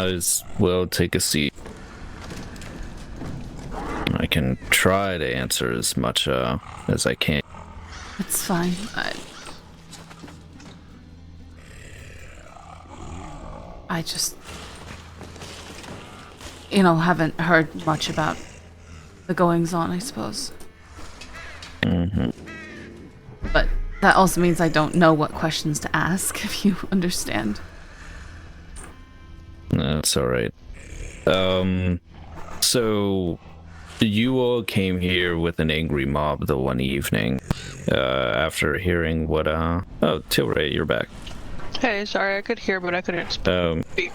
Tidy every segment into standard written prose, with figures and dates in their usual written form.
might as well take a seat. I can try to answer as much as I can. It's fine. I just, haven't heard much about the goings-on, I suppose. Mm-hmm. But that also means I don't know what questions to ask, if you understand. That's alright. So you all came here with an angry mob the one evening, after hearing what, oh, Tilray, you're back. Hey, sorry, I could hear, but I couldn't speak.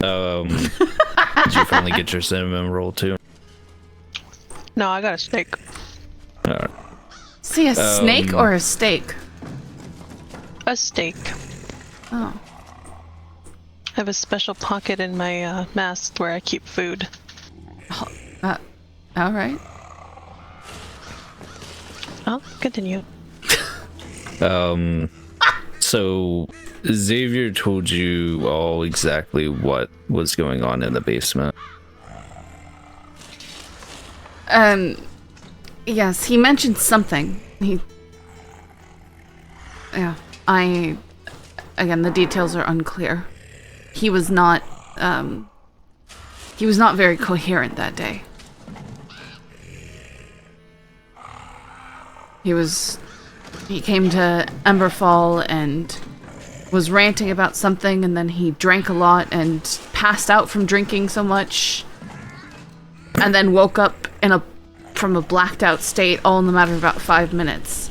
Did you finally get your cinnamon roll too? No, I got a steak. Alright. See, a snake or a steak? A steak. Oh. I have a special pocket in my mask where I keep food. Alright. I'll continue. So Xavier told you all exactly what was going on in the basement. Yes, he mentioned something. Again, the details are unclear. He was not very coherent that day. He came to Emberfall and was ranting about something, and then he drank a lot and passed out from drinking so much, and then woke up from a blacked out state all in the matter of about 5 minutes.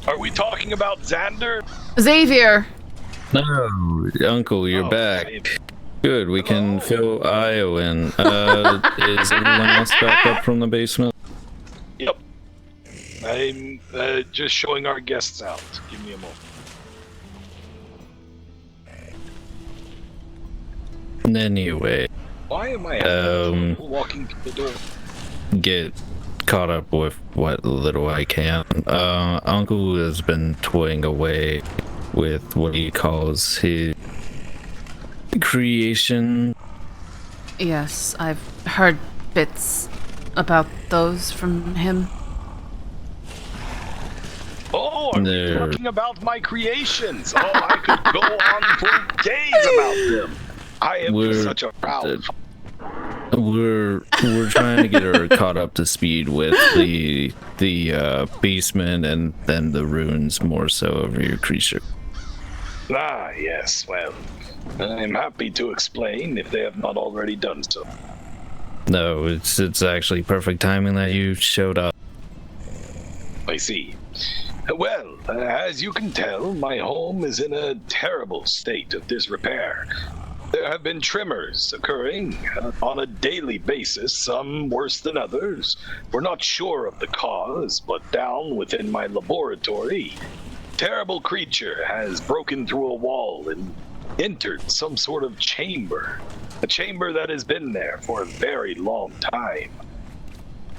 Are we talking about Xander? Xavier! No, Uncle, you're back. Xavier. Good, we can fill Io in. Is everyone else back up from the basement? Yep. I'm just showing our guests out. Give me a moment. Anyway, Why am I walking to the door? get caught up with what little I can. Uncle has been toying away with what he calls his creation. Yes, I've heard bits about those from him. Oh, are you talking about my creations? Oh, I could go on for days about them. I am such a proud. We're trying to get her caught up to speed with the basement and then the ruins more so of your creature. Ah, yes. Well, I'm happy to explain if they have not already done so. No, it's actually perfect timing that you showed up. I see. Well, as you can tell, my home is in a terrible state of disrepair. There have been tremors occurring on a daily basis, some worse than others. We're not sure of the cause, but down within my laboratory, a terrible creature has broken through a wall and entered some sort of chamber. A chamber that has been there for a very long time.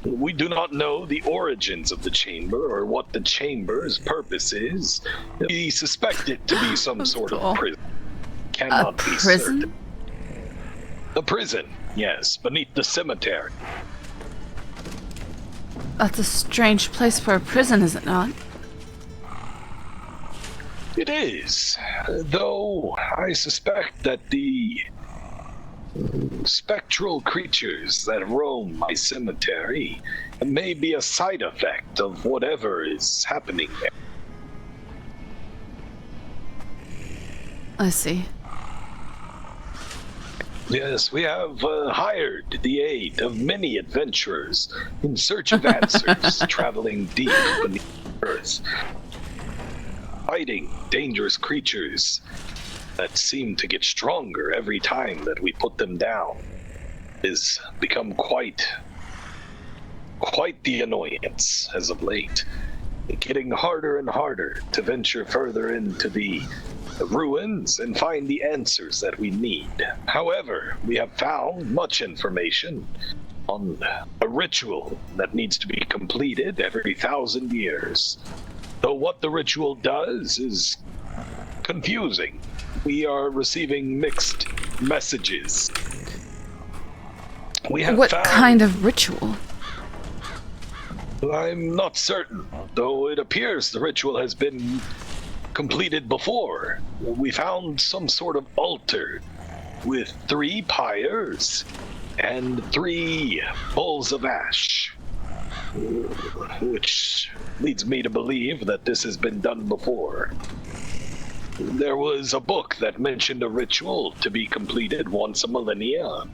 We do not know the origins of the chamber or what the chamber's purpose is. We suspect it to be some sort of prison. Cannot be certain. A prison, yes, beneath the cemetery. That's a strange place for a prison, is it not? It is, though I suspect that the spectral creatures that roam my cemetery may be a side effect of whatever is happening there. I see. Yes, we have hired the aid of many adventurers in search of answers, traveling deep beneath the earth, fighting dangerous creatures that seem to get stronger every time that we put them down. It has become quite the annoyance as of late. Getting harder and harder to venture further into the ruins and find the answers that we need. However, we have found much information on a ritual that needs to be completed every 1,000 years. Though what the ritual does is confusing. We are receiving mixed messages. We have What found... kind of ritual? I'm not certain, though it appears the ritual has been completed before. We found some sort of altar with 3 pyres and 3 bowls of ash, which leads me to believe that this has been done before. There was a book that mentioned a ritual to be completed once a millennia.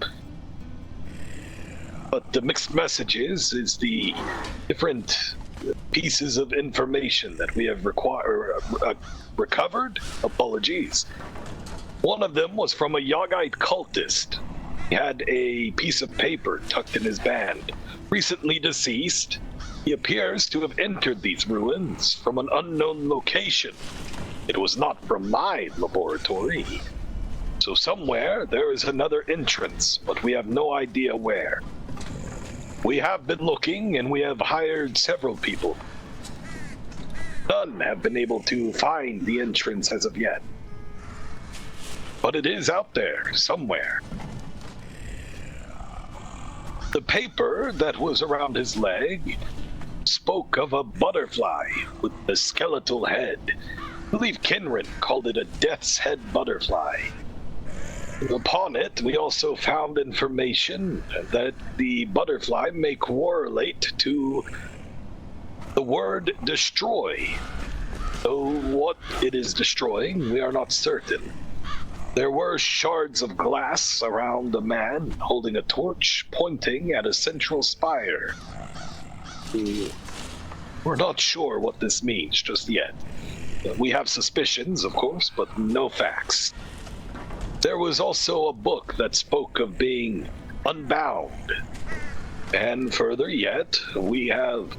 But the mixed messages is the different pieces of information that we have recovered. Apologies. One of them was from a Yogite cultist. He had a piece of paper tucked in his band. Recently deceased, he appears to have entered these ruins from an unknown location. It was not from my laboratory. So somewhere there is another entrance, but we have no idea where. We have been looking, and we have hired several people. None have been able to find the entrance as of yet. But it is out there, somewhere. The paper that was around his leg spoke of a butterfly with a skeletal head. I believe Kenrin called it a death's head butterfly. Upon it, we also found information that the butterfly may correlate to the word destroy. Though what it is destroying, we are not certain. There were shards of glass around a man holding a torch pointing at a central spire. We're not sure what this means just yet. We have suspicions, of course, but no facts. There was also a book that spoke of being unbound. And further yet, we have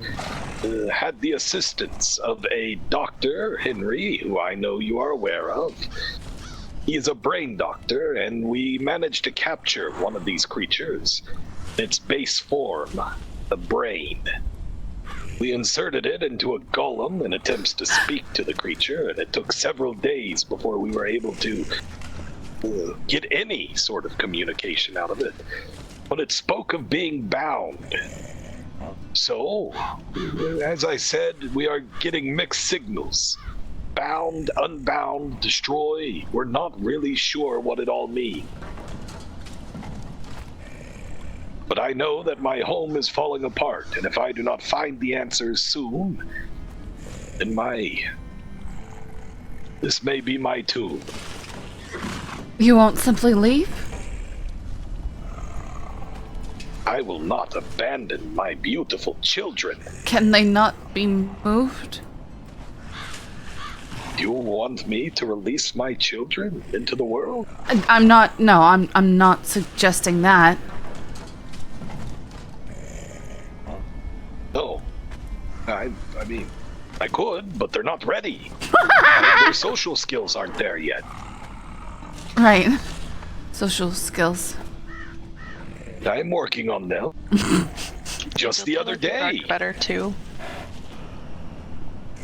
had the assistance of a Dr. Henry, who I know you are aware of. He is a brain doctor, and we managed to capture one of these creatures. Its base form, the brain. We inserted it into a golem in attempts to speak to the creature, and it took several days before we were able to get any sort of communication out of it. But it spoke of being bound. So, as I said, we are getting mixed signals. Bound, unbound, destroy. We're not really sure what it all means. But I know that my home is falling apart, and if I do not find the answers soon, then this may be my tomb. You won't simply leave? I will not abandon my beautiful children. Can they not be moved? You want me to release my children into the world? I'm not suggesting that. No. I mean, I could, but they're not ready. Their social skills aren't there yet. Right. Social skills. I'm working on them. Just the other day. Dark better too.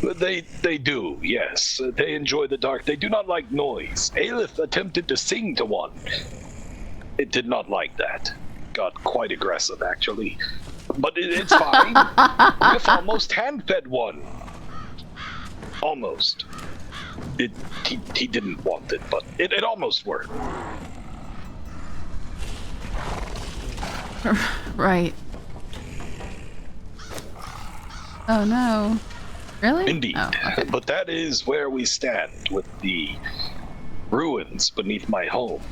They do, yes. They enjoy the dark. They do not like noise. Aelith attempted to sing to one. It did not like that. Got quite aggressive, actually. But it's fine. Riff almost hand-fed one. Almost. He didn't want it, but it almost worked. Right. Oh no. Really? Indeed. Oh, okay. But that is where we stand with the ruins beneath my home.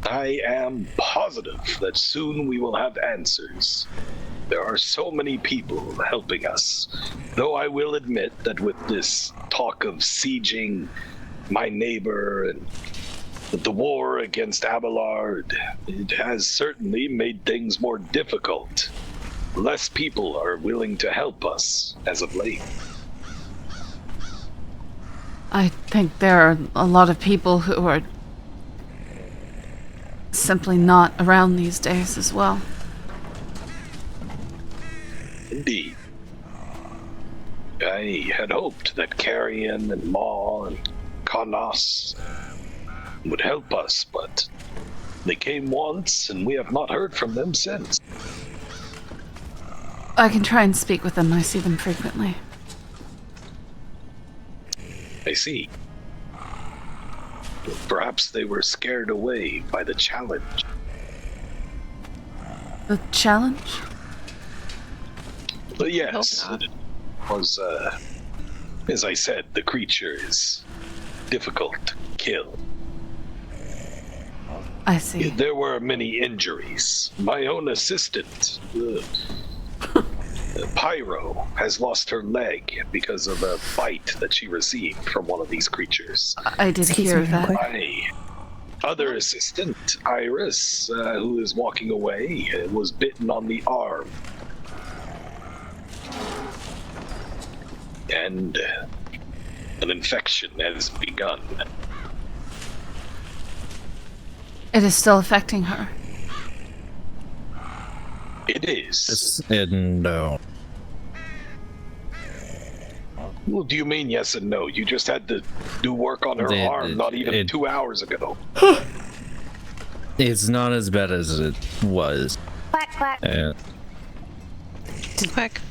I am positive that soon we will have answers. There are so many people helping us, though I will admit that with this talk of sieging my neighbor and the war against Abelard, it has certainly made things more difficult. Less people are willing to help us as of late. I think there are a lot of people who are simply not around these days as well. Indeed. I had hoped that Carrion and Maw and Konos would help us, but they came once and we have not heard from them since. I can try and speak with them. I see them frequently. I see. Perhaps they were scared away by the challenge. The challenge? But yes, Hope not. it was, as I said, the creature is difficult to kill. I see. There were many injuries. My own assistant, Pyro, has lost her leg because of a bite that she received from one of these creatures. I did hear that. My other assistant, Iris, who is walking away, was bitten on the arm. And an infection has begun. It is still affecting her. It is. And no. Well, do you mean yes and no? You just had to do work on her arm not even 2 hours ago. It's not as bad as it was. Quack, quack. Quack.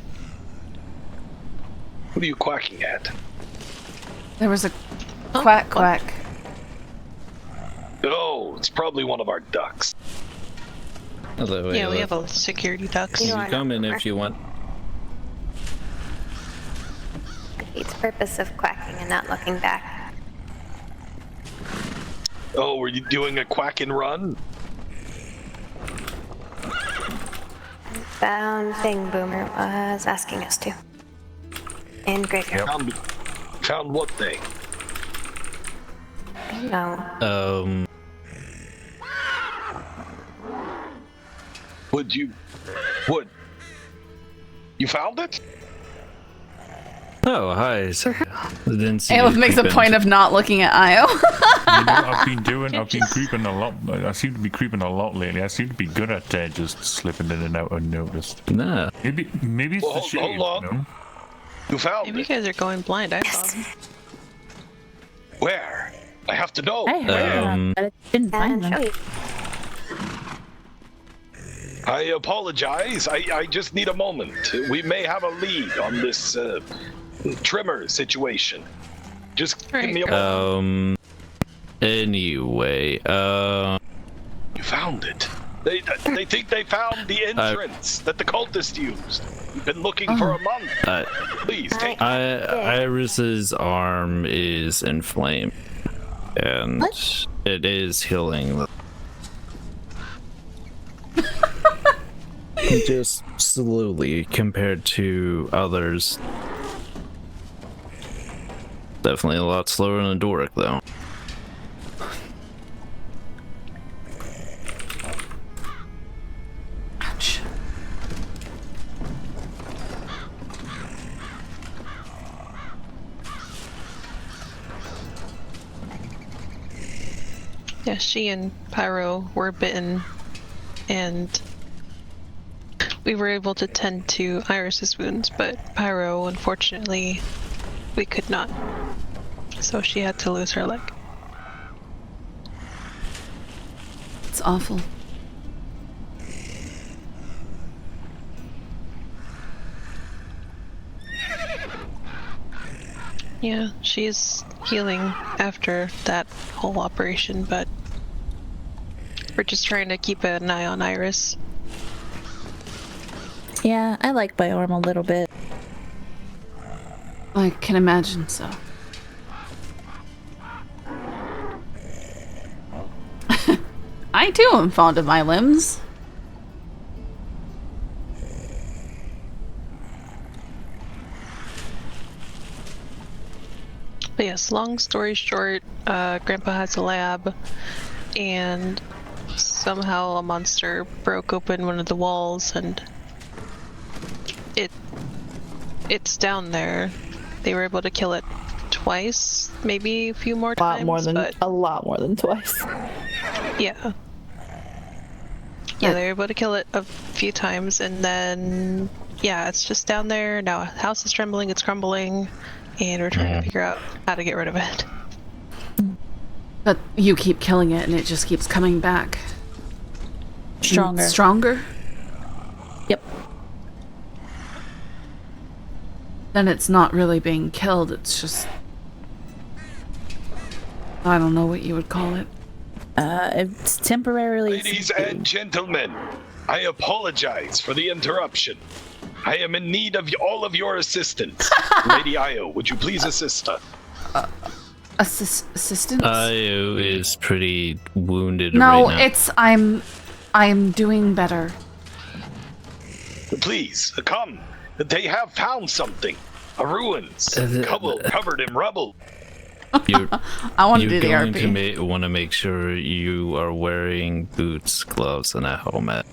What are you quacking at? There was a quack quack. Oh, it's probably one of our ducks. Although, Yeah, we have a security ducks. You You are come in not if you want. Defeats purpose of quacking and not looking back. Oh, were you doing a quack and run? Found thing Boomer was asking us to. In graveyard. Found what thing? No. What? You found it? Oh, hi. Sorry. I didn't see Aelith you makes a creep point in. of not looking at Io. You know what I've been doing? I've been creeping a lot. I seem to be creeping a lot lately. I seem to be good at just slipping in and out unnoticed. Nah. Maybe it's Well, the hold shade. on. You know? You found Maybe you it. guys are going blind. I saw. Where? I have to know. I heard but it didn't find And them. show you. I apologize. I just need a moment. We may have a lead on this trimmer situation. Just give me a moment. Anyway, You found it. They think they found the entrance that the cultist used. We've been looking for a month. Please take Iris's arm is inflamed, and What? it is healing. Just slowly compared to others. Definitely a lot slower than Doric, though. Ouch. Yeah, she and Pyro were bitten, and we were able to tend to Iris's wounds, but Pyro, unfortunately, we could not. So she had to lose her leg. It's awful. Yeah, she's healing after that whole operation, but we're just trying to keep an eye on Iris. Yeah, I like my arm a little bit. I can imagine so. I too am fond of my limbs. But yes, long story short, Grandpa has a lab, and somehow a monster broke open one of the walls, and it's down there. They were able to kill it twice, maybe a few more times. A lot more than twice. Yeah. Yeah, they were able to kill it a few times, and then yeah, it's just down there now. House is trembling, it's crumbling, and we're trying to figure out how to get rid of it. But you keep killing it and it just keeps coming back. Stronger. Stronger? Yep. Then it's not really being killed, it's just... I don't know what you would call it. It's temporarily. Ladies and gentlemen, I apologize for the interruption. I am in need of all of your assistance. Lady Io, would you please assist us? Assistance? Io is pretty wounded no, right now. it's... I'm doing better. Please, come. They have found something. A ruins. Covered in rubble. I want to do You're the going RP. to want to make sure you are wearing boots, gloves, and a helmet.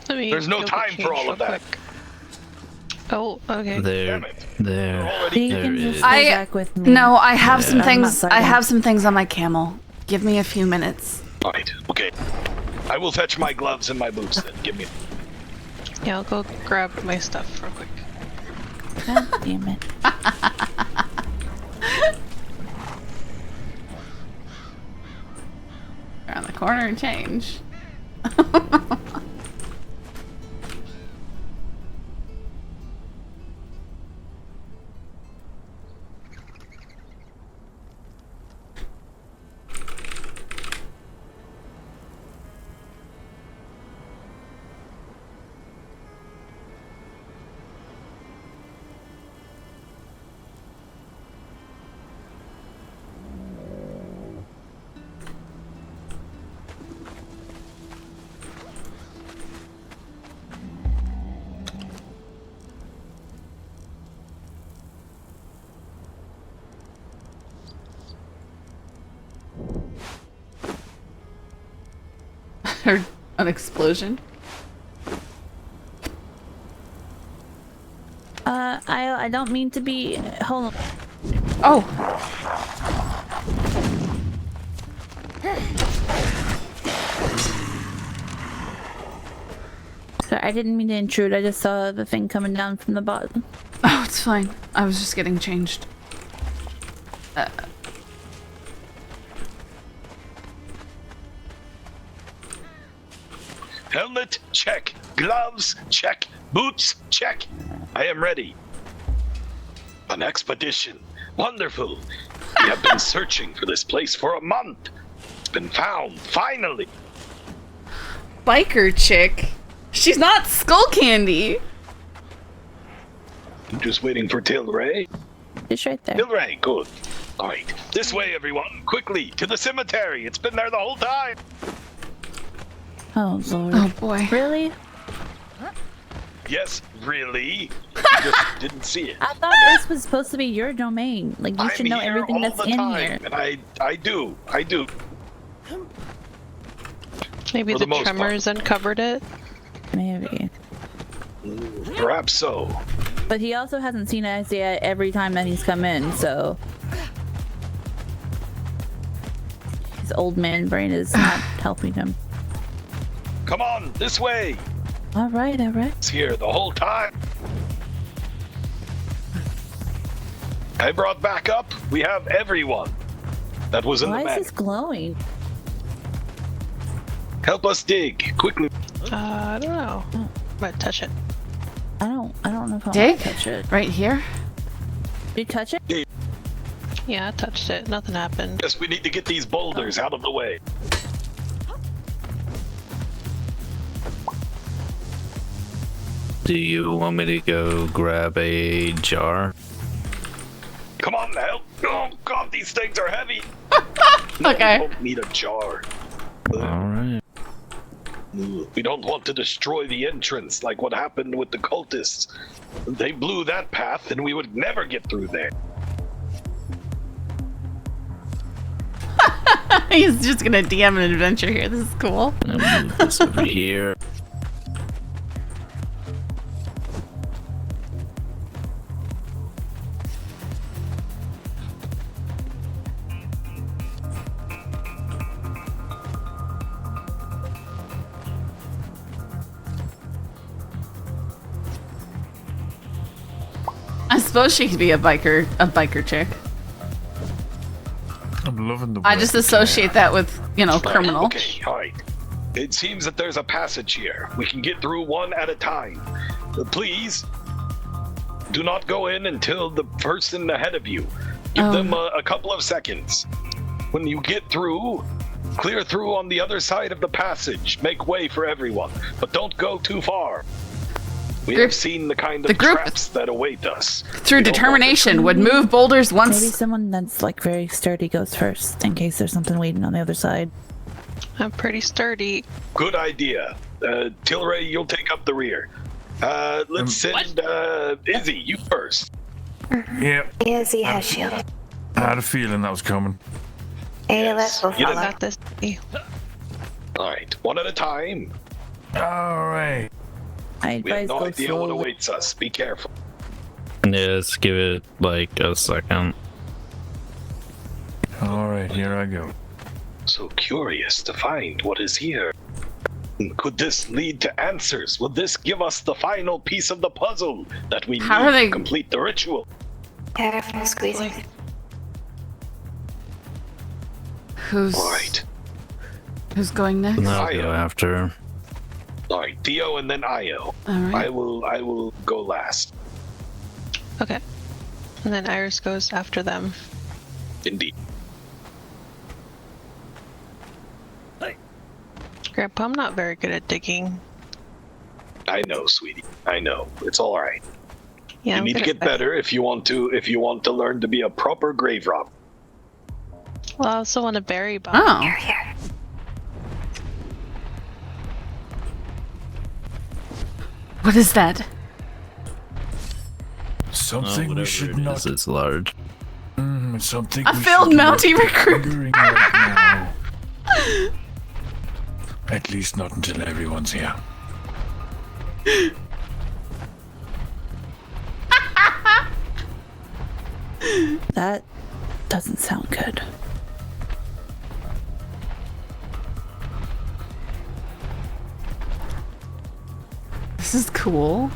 Let me There's no go time for change all of real that. quick. Oh, okay. There, Damn it. there, You there can it just is. stay back with me. No, I have some I'm not things. I psychic. have some things on my camel. Give me a few minutes. Right, okay. I will fetch my gloves and my boots then. Give me... Yeah, I'll go grab my stuff real quick. God damn it. Around the corner and change. Heard an explosion. I don't mean to be. Hold on. Oh, Sorry, I didn't mean to intrude. I just saw the thing coming down from the bottom. oh, it's fine. I was just getting changed. Helmet, check. Gloves, check. Boots, check. I am ready. An expedition. Wonderful. We have been searching for this place for a month. It's been found, finally. Biker chick. She's not Skull Candy. I'm just waiting for Tilray. It's right there. Tilray, good. All right, this way, everyone. Quickly, to the cemetery. It's been there the whole time. Oh lord. Oh boy. Really? Yes, really? You just didn't see it. I thought this was supposed to be your domain. Like you should know here everything all that's the in time, here. and I do. Maybe For the the most tremors uncovered it. Maybe. Perhaps so. But he also hasn't seen Isaiah every time that he's come in, so his old man brain is not helping him. Come on, this way. All right, all right. It's here the whole time. I brought back up. We have everyone that was in Why the is map. this glowing? Help us dig quickly. I don't know. Might touch it. I don't know if I Dig? want to touch it. Right here. Did you touch it? Yeah, I touched it. Nothing happened. Yes, we need to get these boulders out of the way. Do you want me to go grab a jar? Come on, help. Oh, God, these things are heavy. Okay. We don't need a jar. Alright. We don't want to destroy the entrance like what happened with the cultists. They blew that path and we would never get through there. He's just gonna DM an adventure here. This is cool. I'll move this over here. suppose she could be a biker chick. I'm loving the. I just associate that with, criminal. Okay, alright. It seems that there's a passage here. We can get through one at a time. Please, do not go in until the person ahead of you. Give them a couple of seconds. When you get through, clear through on the other side of the passage. Make way for everyone, but don't go too far. We have seen the kind of traps that await us. Through determination, would move boulders once. Maybe someone that's like very sturdy goes first, in case there's something waiting on the other side. I'm pretty sturdy. Good idea. Tilray, you'll take up the rear. Let's send Izzy, you first. Yep. Izzy has shield. I had a feeling that was coming. ALS will I follow. got this. Alright, one at a time. Alright. I We have advise no go idea what slowly. awaits us. Be careful. Yes, give it like a second. Alright, here I go. So curious to find what is here. Could this lead to answers? Will this give us the final piece of the puzzle that we How need are they- to complete the ritual? Careful squeezing. Who's Alright. going next? And I'll Io. go after. Alright, Theo and then Io. Alright. I will go last. Okay. And then Iris goes after them. Indeed. Grandpa, I'm not very good at digging. I know, sweetie. I know. It's alright. Yeah, You I'm need to good get at that. better if you want to learn to be a proper grave robber. Well, I also want to bury Bob. Oh. Here. What is that? Something we should not. It's large. It's something A we failed should Mountie not be recruit. doing right now. At least not until everyone's here. That doesn't sound good. This is cool.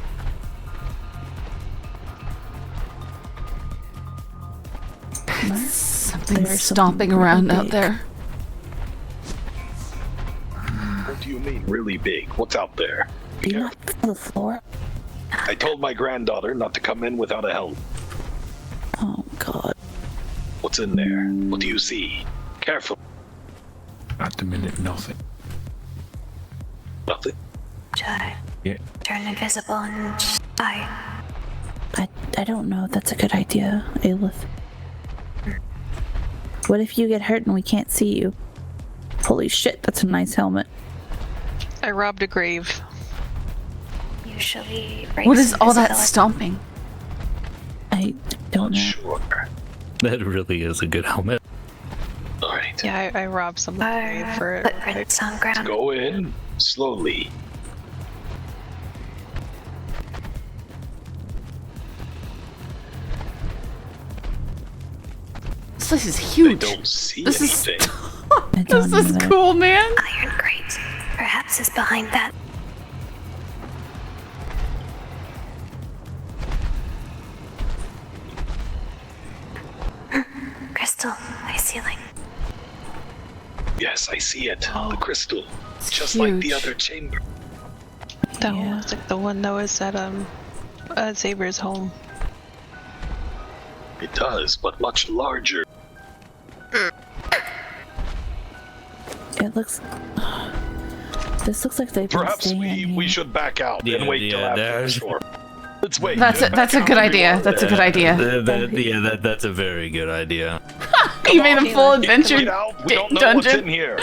Something's There's stomping something around really out big. there. What do you mean, really big? What's out there? Do you not feel the floor? I told my granddaughter not to come in without a helmet. Oh god. What's in there? What do you see? Careful. At the minute, nothing. Nothing. Should I Yeah. turn invisible and I don't know if that's a good idea, Aelith. What if you get hurt and we can't see you? Holy shit, that's a nice helmet. I robbed a grave. usually What is all that invisibility. stomping? I don't know. Sure. That really is a good helmet. Alright. Yeah, I robbed someone's grave for Footprints on ground. Go in slowly. This place is I huge. don't see This is anything. I don't This is either. cool, man. Iron grate. Perhaps is behind that. Crystal, high ceiling. Yes, I see it. The crystal. It's Just like the huge. other chamber. that one Yeah. was like the one that was at Xavier's home. It does, but much larger. It looks. This looks like they've been Perhaps staying in we here. should back out Yeah, and wait till yeah, after the there's- storm. Let's wait. That's a good idea. That's a good idea. That's a very good idea. You made a full Get adventure out. We don't know what's in dungeon. here.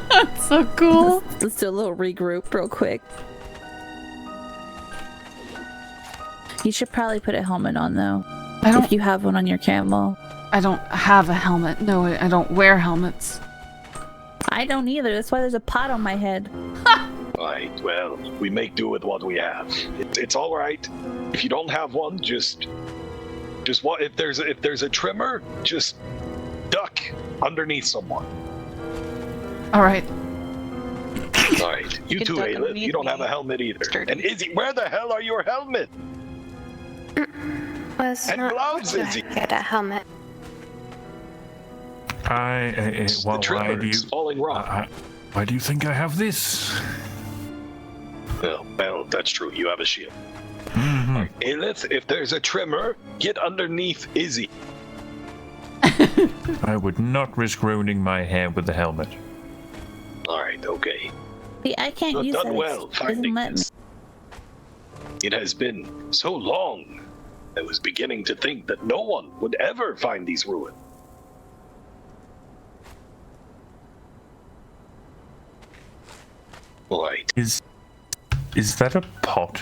That's so cool. Let's do a little regroup real quick. You should probably put a helmet on though. I don't. If you have one on your camel. I don't have a helmet. No, I don't wear helmets. I don't either. That's why there's a pot on my head. Right. Well, we make do with what we have. It's all right. If you don't have one, just what? If there's a trimmer, just duck underneath someone. All right. All right. You can too, duck Aelith. underneath You don't have me. a helmet either. Sturdy. And Izzy, where the hell are your helmet? Was And not gloves, to Izzy. get a helmet. The Why do tremors, you? falling rock. Why do you think I have this? Well, that's true. You have a shield. Mm-hmm. Aelith, if there's a tremor, get underneath Izzy. I would not risk ruining my hair with the helmet. Alright, okay. See, I can't You've use done that. well It doesn't finding let me. this. It has been so long. I was beginning to think that no one would ever find these ruins. Right. Is that a pot?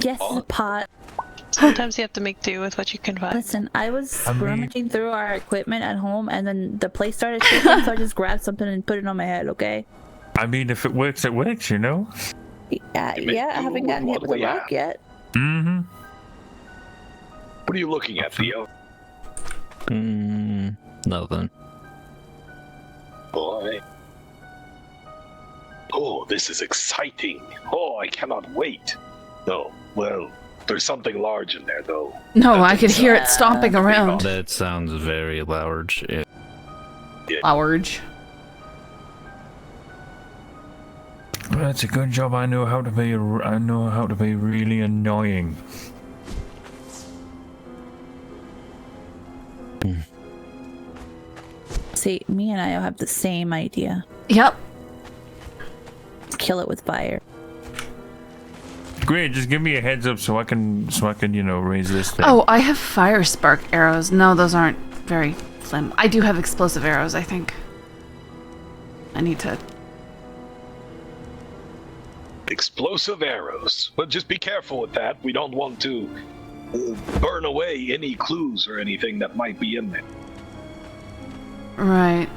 Yes, it's a pot. Sometimes you have to make do with what you can find. Listen, I was I mean- rummaging through our equipment at home, and then the place started shaking, so I just grabbed something and put it on my head. Okay? I mean, if it works, it works, you know? Yeah, You make I do haven't gotten with hit with what a we rock have. yet. Mm-hmm. What are you looking at, Theo? Nothing. Boy. Oh, this is exciting. Oh, I cannot wait. No, well, there's something large in there, though. No, I could hear it stomping around. That sounds very large. Large. Well, that's a good job. I know how to be. I know how to be really annoying. See, me and I have the same idea. Yep. Kill it with fire. Great, just give me a heads up so I can, raise this thing. Oh, I have fire spark arrows. No, those aren't very slim. I do have explosive arrows, I think. I need to... Explosive arrows. But just be careful with that. We don't want to burn away any clues or anything that might be in there. Right.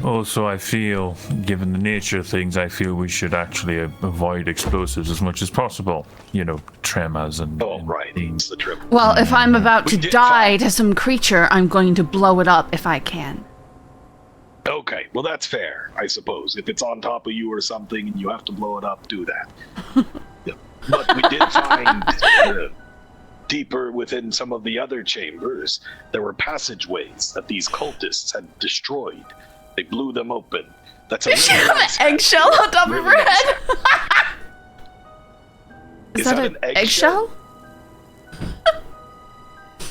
Also, I feel, given the nature of things, I feel we should actually avoid explosives as much as possible. You know, tremors and... Oh, right. It's the trip. Well, if I'm about We to did die find- to some creature, I'm going to blow it up if I can. Okay, well, that's fair, I suppose. If it's on top of you or something and you have to blow it up, do that. Yeah. But we did find deeper within some of the other chambers, there were passageways that these cultists had destroyed. They blew them open. That's a She really got nice an eggshell on top of Really her nice head. Is that an eggshell?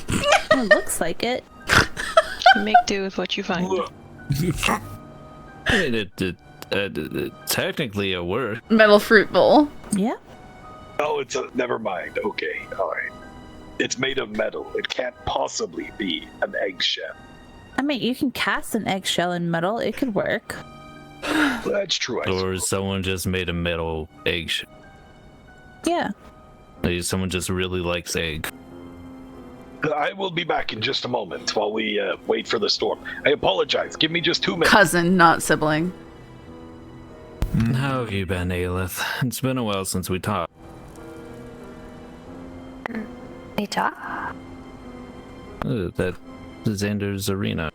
It looks like it. Make do with what you find. I mean, technically it worked. Metal fruit bowl. Yeah. Oh, it's a... Never mind. Okay, alright. It's made of metal. It can't possibly be an eggshell. I mean, you can cast an eggshell in metal. It could work. That's true, I Or suppose. someone just made a metal egg. Yeah. Maybe someone just really likes egg. I will be back in just a moment while we wait for the storm. I apologize. Give me just 2 minutes. Cousin, not sibling. How have you been, Aelith? It's been a while since we talked. We talk? That Xander's arena.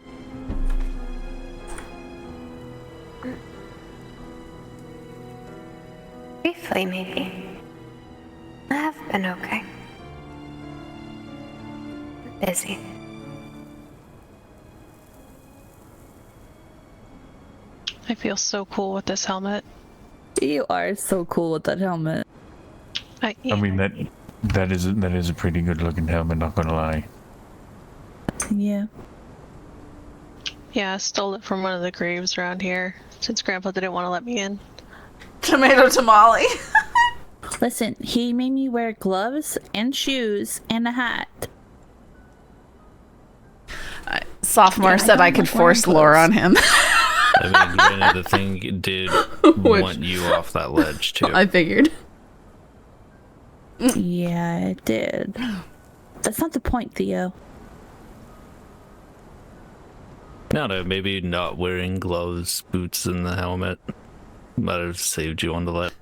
Briefly, maybe. I have been okay. Busy. I feel so cool with this helmet. You are so cool with that helmet. I mean, that is a pretty good looking helmet, not gonna lie. Yeah. Yeah, I stole it from one of the graves around here, since Grandpa didn't want to let me in. Tomato tamale. Listen, he made me wear gloves and shoes and a hat. Sophomore Yeah, I said I don't could like wearing force lore clothes. on him. I mean, granted, the thing did want you off that ledge, too. I figured. Yeah, it did. That's not the point, Theo. No, maybe not wearing gloves, boots, and the helmet might have saved you on the ledge.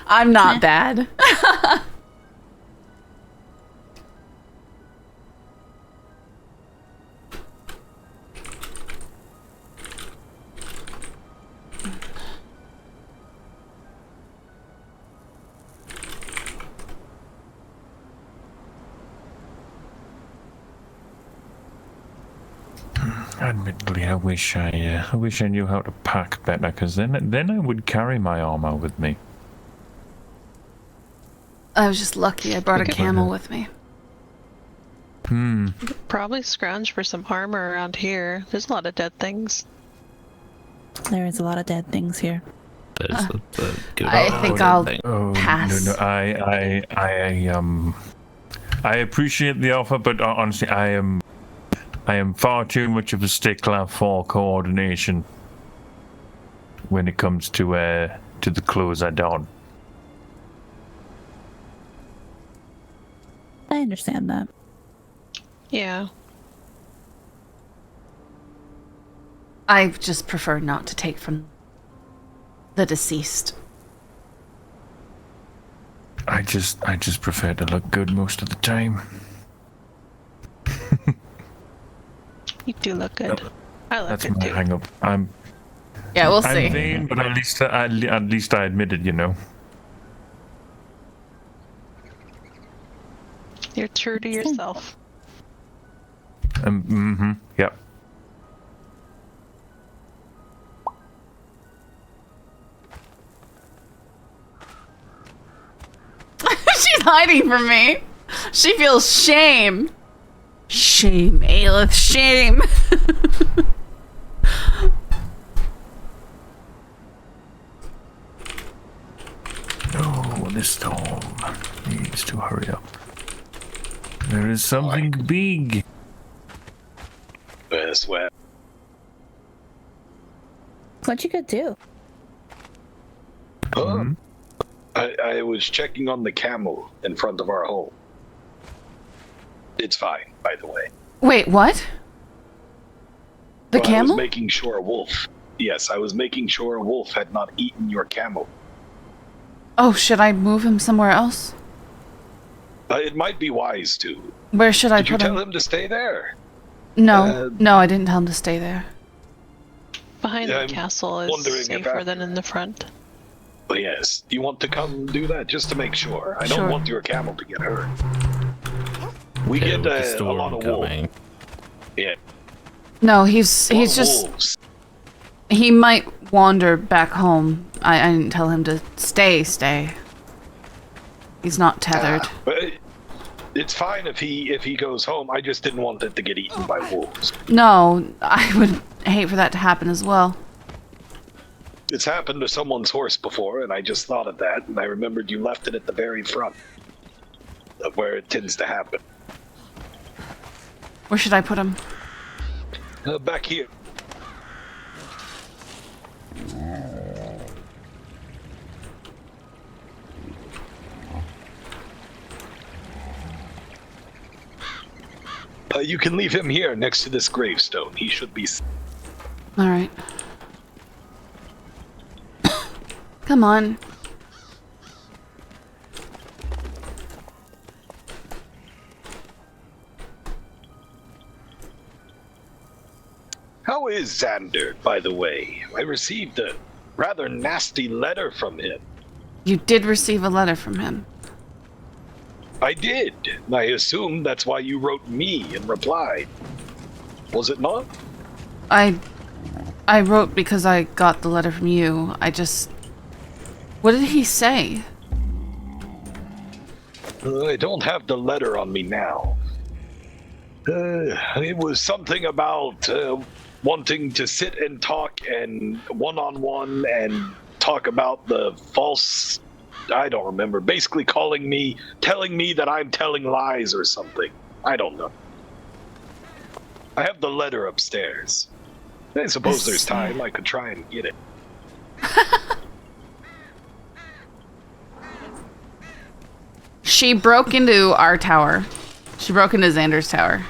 I'm not bad. Admittedly, I wish I knew how to pack better, because then I would carry my armor with me. I was just lucky I brought a camel with me. Probably scrounge for some armor around here. There's a lot of dead things. There is a lot of dead things here. That's a good I think I'll pass. No, I appreciate the offer, but honestly, I am far too much of a stickler for coordination when it comes to the clothes I don. I understand that. Yeah. I just prefer not to take from the deceased. I just prefer to look good most of the time. You do look good. I look That's good my too. hang up. Yeah, we'll I'm see. vain, but at least I admit it, you know. You're true to yourself. Yep. She's hiding from me. She feels shame. Shame, Aelith, shame. Oh, this storm needs to hurry up. There is something big. I swear. What you could do? Huh? I was checking on the camel in front of our home. It's fine, by the way. Wait, what? The I camel? was making sure a wolf. Yes, I was making sure a wolf had not eaten your camel. Oh, should I move him somewhere else? It might be wise to. Where should I Did you put tell him? him to stay there? No, no, I didn't tell him to stay there. Behind Yeah, the I'm castle is wondering safer about- than in the front. But yes, you want to come do that just to make sure. I Sure. don't want your camel to get hurt. We Yeah, get with the a storm lot of wolves. coming. Yeah, No, he's a lot of just wolves. he might wander back home. I didn't tell him to stay. He's not tethered. But it's fine if he goes home. I just didn't want it to get eaten by wolves. No, I would hate for that to happen as well. It's happened to someone's horse before, and I just thought of that, and I remembered you left it at the very front of where it tends to happen. Where should I put him? Back here. You can leave him here next to this gravestone. He should be. All right. Come on. How is Xander, by the way? I received a rather nasty letter from him. You did receive a letter from him. I did. I assume that's why you wrote me and replied. Was it not? I wrote because I got the letter from you. What did he say? I don't have the letter on me now. It was something about wanting to sit and talk and one-on-one and talk about the false... I don't remember. Basically telling me that I'm telling lies or something. I don't know. I have the letter upstairs. I suppose there's time. I could try and get it. She broke into our tower. She broke into Xander's tower.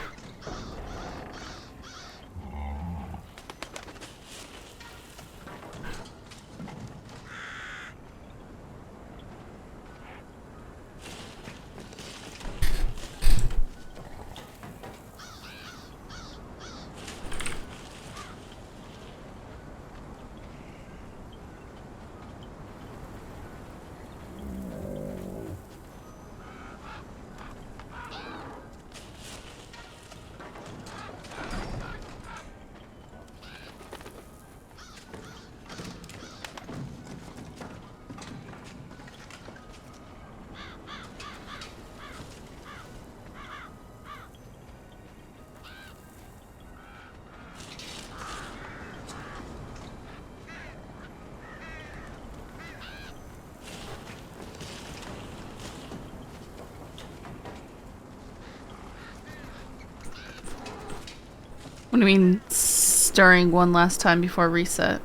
What do you mean, stirring one last time before reset?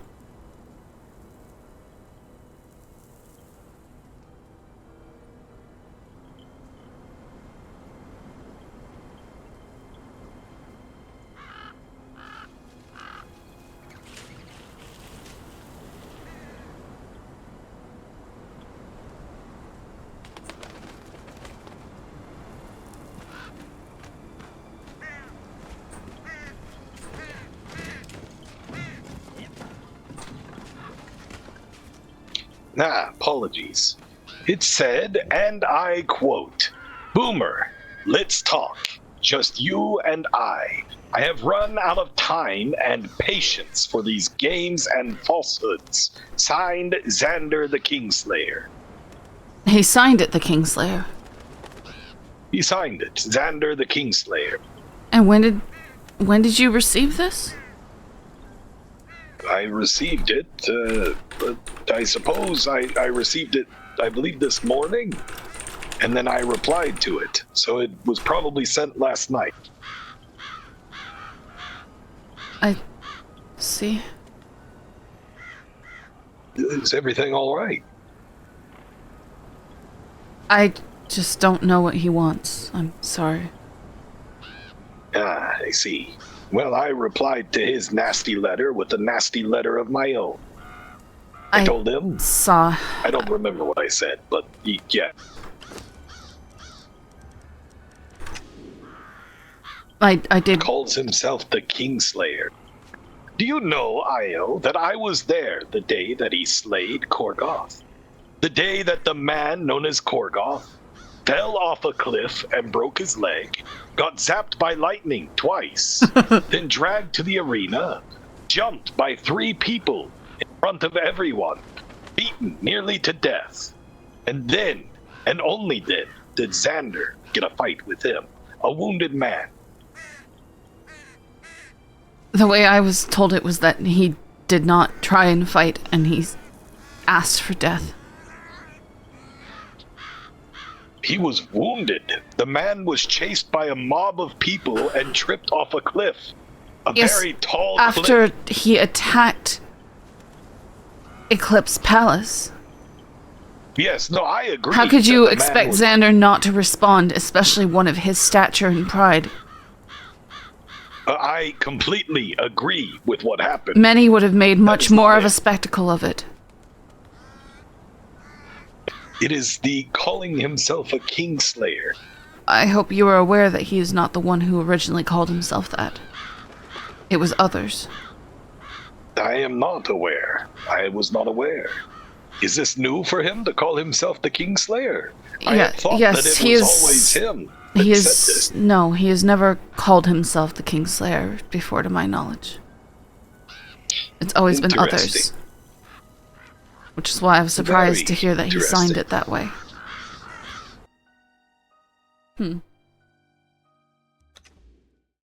Apologies. It said, and I quote, "Boomer, let's talk. Just you and I. I have run out of time and patience for these games and falsehoods. Signed, Xander the Kingslayer." He signed it, the Kingslayer. He signed it, Xander the Kingslayer. And when did you receive this? I received it, but I suppose I received it, I believe, this morning, and then I replied to it, so it was probably sent last night. I see. Is everything all right? I just don't know what he wants. I'm sorry. Ah, I see. Well, I replied to his nasty letter with a nasty letter of my own. I told him. I don't remember what I said, but yeah. I did. Calls himself the Kingslayer. Do you know, Io, that I was there the day that he slayed Korgoth? The day that the man known as Korgoth fell off a cliff and broke his leg, got zapped by lightning twice, then dragged to the arena, jumped by 3 people in front of everyone, beaten nearly to death. And then, and only then, did Xander get a fight with him, a wounded man. The way I was told it was that he did not try and fight, and he asked for death. He was wounded. The man was chased by a mob of people and tripped off a cliff. A very tall cliff. After he attacked Eclipse Palace. Yes, no, I agree. How could you expect Xander not to respond, especially one of his stature and pride? I completely agree with what happened. Many would have made much more of a spectacle of it. It is the calling himself a Kingslayer. I hope you are aware that he is not the one who originally called himself that. It was others. I am not aware. I was not aware. Is this new for him to call himself the Kingslayer? I had thought that it was always him that said this. No, he has never called himself the Kingslayer before, to my knowledge. It's always been others. Which is why I was surprised to hear that he signed it that way.